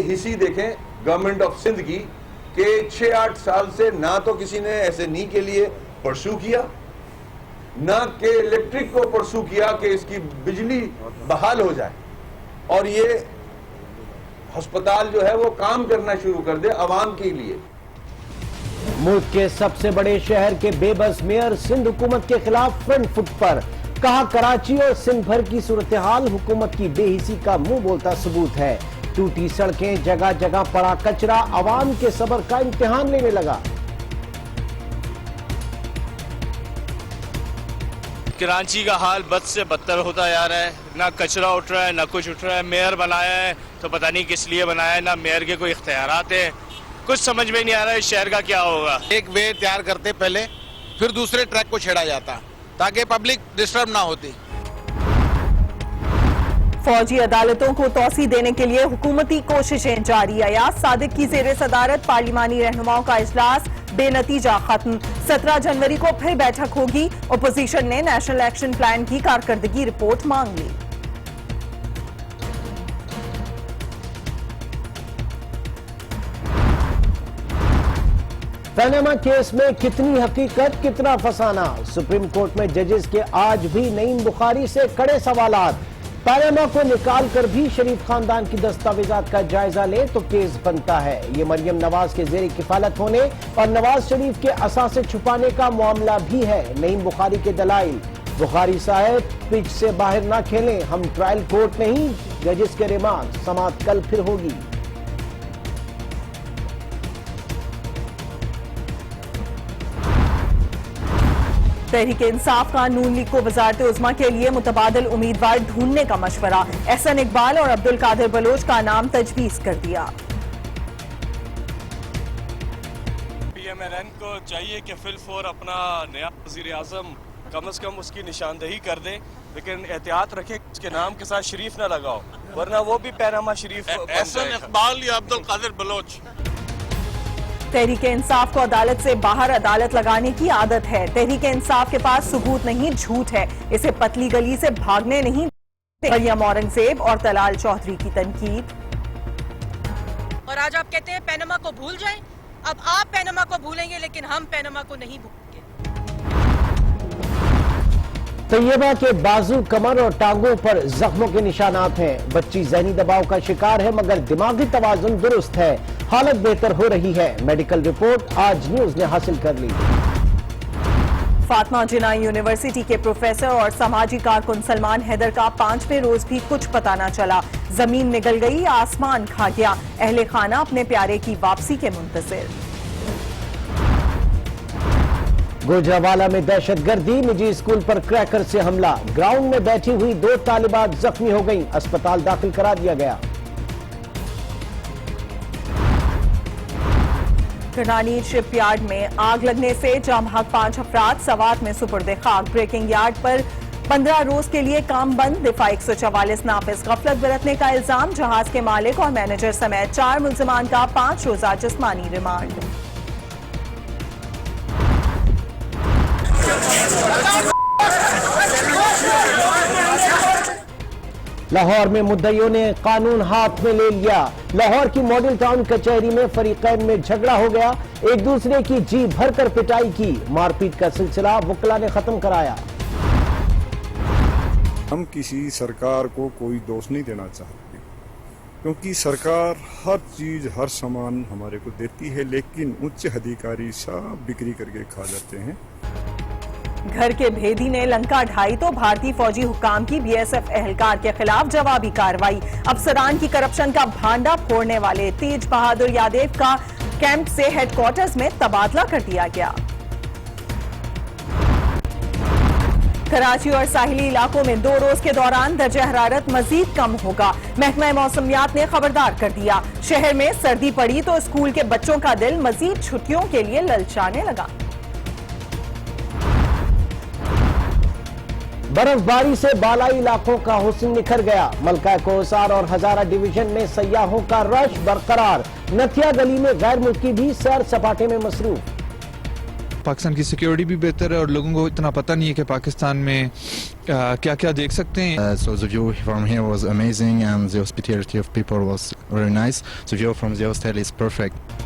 बेहिसी देखें government of Sindh की कि 6-8 साल से ना तो किसी ने SNE के लिए परसू किया, ना कि इलेक्ट्रिक को परसू किया कि इसकी बिजली बहाल हो जाए और ये अस्पताल जो है वो काम करना शुरू कर दे अवाम के लिए। मुल्क के सबसे बड़े शहर के बेबस मेयर सिंध हुकूमत के खिलाफ फ्रंट फुट पर, कहा कराची और सिंध भर की सूरत हाल हुकूमत की बेहिसी का मुंह बोलता सबूत है। टूटी सड़कें, जगह जगह पड़ा कचरा अवाम के सब्र का इम्तिहान लेने लगा। कराची का हाल बद से बदतर होता जा रहा है, ना कचरा उठ रहा है ना कुछ उठ रहा है। मेयर बनाया है तो पता नहीं किस लिए बनाया है, ना मेयर के कोई इख्तियारात है, कुछ समझ में नहीं आ रहा है इस शहर का क्या होगा। एक वे तैयार करते पहले, फिर दूसरे ट्रैक को छेड़ा जाता ताकि पब्लिक डिस्टर्ब ना होती। फौजी अदालतों को तौसी देने के लिए हुकूमती कोशिशें जारी। अयाज सादिक की ज़ेरे सदारत पार्लिमानी रहनुमाओं का इजलास बेनतीजा खत्म। 17 जनवरी को फिर बैठक होगी। अपोजिशन ने नेशनल एक्शन प्लान की कारकर्दगी रिपोर्ट मांग ली। पनामा केस में कितनी हकीकत कितना फसाना, सुप्रीम कोर्ट में जजेस के आज भी नईम बुखारी से कड़े सवालात। पनामा को निकाल कर भी शरीफ खानदान की दस्तावेजात का जायजा ले तो केस बनता है। ये मरियम नवाज के जेर किफालत होने और नवाज शरीफ के असासे छुपाने का मामला भी है। नईम बुखारी के दलाइल, बुखारी साहब पिच से बाहर ना खेलें, हम ट्रायल कोर्ट नहीं, जजेस के रिमांड, समाअत कल फिर होगी। तहरीक इंसाफ का नून लीग को वजारत उज़्मा के लिए मुतबादिल उम्मीदवार ढूंढने का मशवरा। एहसन इकबाल और अब्दुल कादिर बलोच का नाम तजवीज़ कर दिया। PMRN को चाहिए कि फिलफौर अपना नया वज़ीर आज़म कम से कम उसकी निशानदेही कर दे, लेकिन एहतियात रखे उसके नाम के साथ शरीफ ना लगाओ, वरना वो भी पैनामा शरीफ। एहसन इकबाल या अब्दुल कादिर बलोच। तहरीक इंसाफ को अदालत से बाहर अदालत लगाने की आदत है। तहरीक इंसाफ के पास सबूत नहीं, झूठ है, इसे पतली गली से भागने नहीं देते। मरियम औरंगजेब और तलाल चौधरी की तनकीद। और आज आप कहते हैं पैनामा को भूल जाएं। अब आप पैनामा को भूलेंगे लेकिन हम पैनामा को नहीं भूलेंगे। तैयबा के बाजू, कमर और टांगों पर जख्मों के निशानात हैं। बच्ची जहनी दबाव का शिकार है मगर दिमागी तवाजुन दुरुस्त है, हालत बेहतर हो रही है। मेडिकल रिपोर्ट आज न्यूज ने हासिल कर ली। फातिमा जिन्ना यूनिवर्सिटी के प्रोफेसर और समाजी कारकुन सलमान हैदर का 5वें रोज भी कुछ पता न चला। जमीन निगल गई, आसमान खा गया। अहले खाना अपने प्यारे की वापसी के मुंतजिर। गुजरावाला में दहशतगर्दी, निजी स्कूल पर क्रैकर से हमला। ग्राउंड में बैठी हुई 2 तालिबात जख्मी हो गईं, अस्पताल दाखिल करा दिया गया। करनानी शिपयार्ड में आग लगने से जाम भाग 5 अफराद सवात में सुपुर्दे खाक। ब्रेकिंग यार्ड पर 15 रोज के लिए काम बंद। दिफा 144 नाफिज गफलत बरतने का इल्जाम। जहाज के मालिक और मैनेजर समेत 4 मुल्जिमान का 5 रोजा जिस्मानी रिमांड। लाहौर में मुद्दइयों ने कानून हाथ में ले लिया। लाहौर की मॉडल टाउन कचहरी में फरीकैन में झगड़ा हो गया, एक दूसरे की जी भरकर पिटाई की। मारपीट का सिलसिला वकला ने खत्म कराया। हम किसी सरकार को कोई दोष नहीं देना चाहते, क्योंकि सरकार हर चीज हर सामान हमारे को देती है, लेकिन उच्च अधिकारी सब बिक्री करके खा जाते हैं। घर के भेदी ने लंका ढाई तो भारतीय फौजी हुकाम की BSF एहलकार के खिलाफ जवाबी कार्रवाई। अफसरान की करप्शन का भांडा फोड़ने वाले तेज बहादुर यादव का कैंप से हेडक्वार्टर्स में तबादला कर दिया गया। कराची और साहिली इलाकों में 2 रोज के दौरान दर्जा हरारत मजीद कम होगा। महकमा मौसमियात ने खबरदार कर दिया। शहर में सर्दी पड़ी तो स्कूल के बच्चों का दिल मजीद छुट्टियों के लिए ललचाने लगा। बर्फबारी से बालाई इलाकों का हुस्न निखर गया। मलका कोसार और हजारा डिवीजन में सयाहों का रश बरकरार। नथिया गली में गैर मुल्की भी सैर सपाटे में मसरूफ। पाकिस्तान की सिक्योरिटी भी बेहतर है और लोगों को इतना पता नहीं है कि पाकिस्तान में क्या क्या देख सकते हैं. So the view from here was amazing and the hospitality of people was very nice. The view from the hostel is perfect.